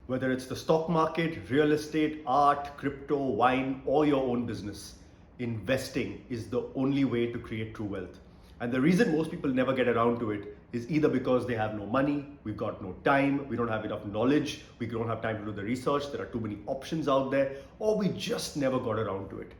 Whether it's the stock market, real estate, art, crypto, wine, or your own business, investing is the only way to create true wealth. And the reason most people never get around to it is either because they have no money, we've got no time, we don't have enough knowledge, we don't have time to do the research, there are too many options out there, or we just never got around to it.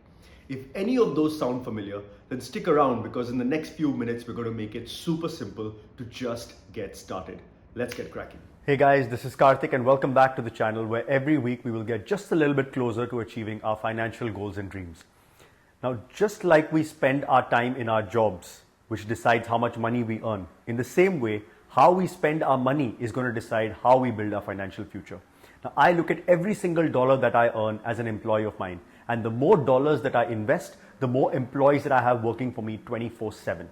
If any of those sound familiar, then stick around because in the next few minutes, we're going to make it super simple to just get started. Let's get cracking. Hey guys, this is Karthik and welcome back to the channel where every week we will get just a little bit closer to achieving our financial goals and dreams. Now, just like we spend our time in our jobs, which decides how much money we earn, in the same way, how we spend our money is going to decide how we build our financial future. Now, I look at every single dollar that I earn as an employee of mine, and the more dollars that I invest, the more employees that I have working for me 24/7.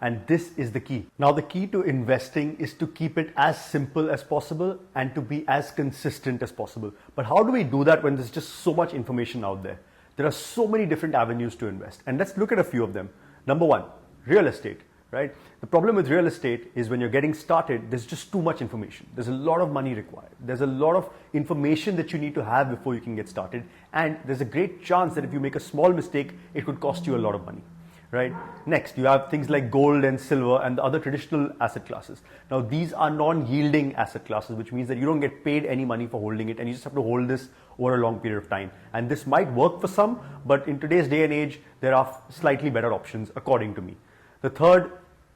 And this is the key. Now, the key to investing is to keep it as simple as possible and to be as consistent as possible. But how do we do that when there's just so much information out there? There are so many different avenues to invest. And let's look at a few of them. Number one, real estate, right? The problem with real estate is when you're getting started, there's just too much information. There's a lot of money required. There's a lot of information that you need to have before you can get started. And there's a great chance that if you make a small mistake, it could cost you a lot of money. Right? Next, you have things like gold and silver and the other traditional asset classes. Now, these are non-yielding asset classes, which means that you don't get paid any money for holding it and you just have to hold this over a long period of time. And this might work for some, but in today's day and age, there are slightly better options, according to me. The third,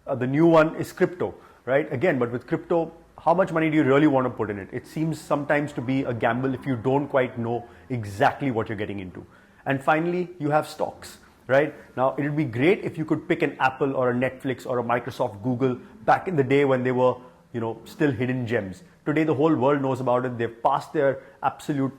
the new one is crypto, right? Again, but with crypto, how much money do you really want to put in it? It seems sometimes to be a gamble if you don't quite know exactly what you're getting into. And finally, you have stocks. Right? Now, it would be great if you could pick an Apple or a Netflix or a Microsoft, Google back in the day when they were, still hidden gems. Today, the whole world knows about it. They've passed their absolute,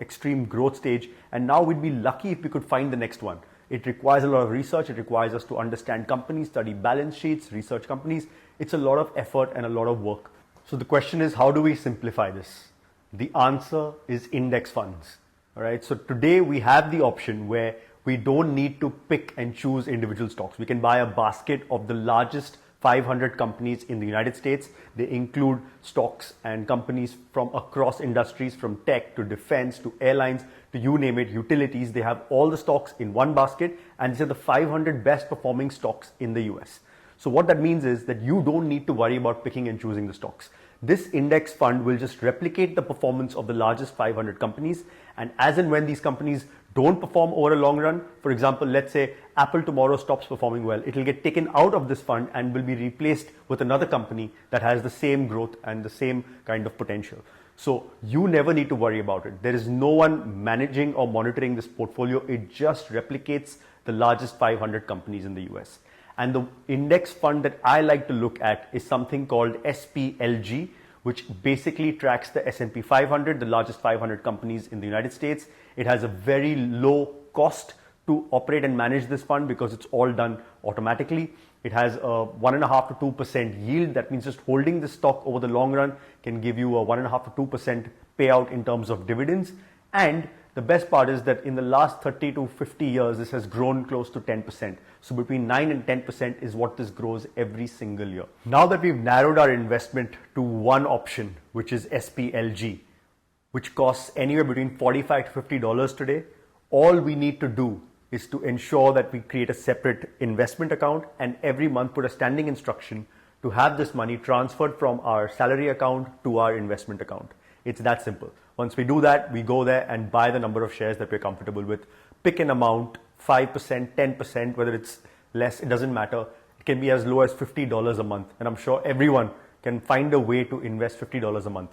extreme growth stage. And now we'd be lucky if we could find the next one. It requires a lot of research. It requires us to understand companies, study balance sheets, research companies. It's a lot of effort and a lot of work. So the question is, how do we simplify this? The answer is index funds. All right. So today we have the option where we don't need to pick and choose individual stocks. We can buy a basket of the largest 500 companies in the United States. They include stocks and companies from across industries, from tech to defense to airlines to you name it, utilities. They have all the stocks in one basket, and these are the 500 best performing stocks in the US. So what that means is that you don't need to worry about picking and choosing the stocks. This index fund will just replicate the performance of the largest 500 companies. And as and when these companies don't perform over a long run, for example, let's say Apple tomorrow stops performing well, it will get taken out of this fund and will be replaced with another company that has the same growth and the same kind of potential. So you never need to worry about it. There is no one managing or monitoring this portfolio. It just replicates the largest 500 companies in the US. And the index fund that I like to look at is something called SPLG, which basically tracks the S&P 500, the largest 500 companies in the United States. It has a very low cost to operate and manage this fund because it's all done automatically. It has a 1.5% to 2% yield. That means just holding the stock over the long run can give you a 1.5% to 2% payout in terms of dividends. And the best part is that in the last 30 to 50 years, this has grown close to 10%. So between 9 and 10% is what this grows every single year. Now that we've narrowed our investment to one option, which is SPLG, which costs anywhere between $45 to $50 today, all we need to do is to ensure that we create a separate investment account and every month put a standing instruction to have this money transferred from our salary account to our investment account. It's that simple. Once we do that, we go there and buy the number of shares that we're comfortable with. Pick an amount, 5%, 10%, whether it's less, it doesn't matter. It can be as low as $50 a month. And I'm sure everyone can find a way to invest $50 a month,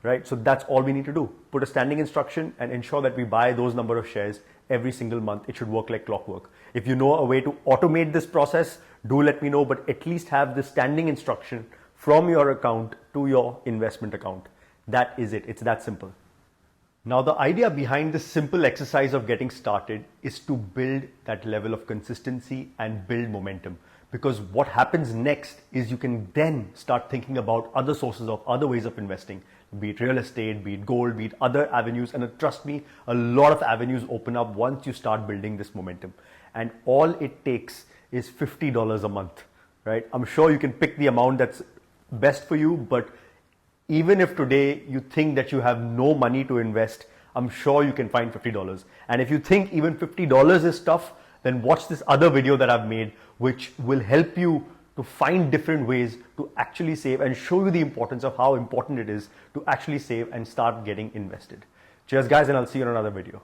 right? So that's all we need to do. Put a standing instruction and ensure that we buy those number of shares every single month. It should work like clockwork. If you know a way to automate this process, do let me know, but at least have the standing instruction from your account to your investment account. That is it. It's that simple. Now, the idea behind this simple exercise of getting started is to build that level of consistency and build momentum. Because what happens next is you can then start thinking about other sources of other ways of investing, be it real estate, be it gold, be it other avenues. And trust me, a lot of avenues open up once you start building this momentum. And all it takes is $50 a month, right? I'm sure you can pick the amount that's best for you, but even if today you think that you have no money to invest, I'm sure you can find $50. And if you think even $50 is tough, then watch this other video that I've made, which will help you to find different ways to actually save and show you the importance of how important it is to actually save and start getting invested. Cheers guys, and I'll see you in another video.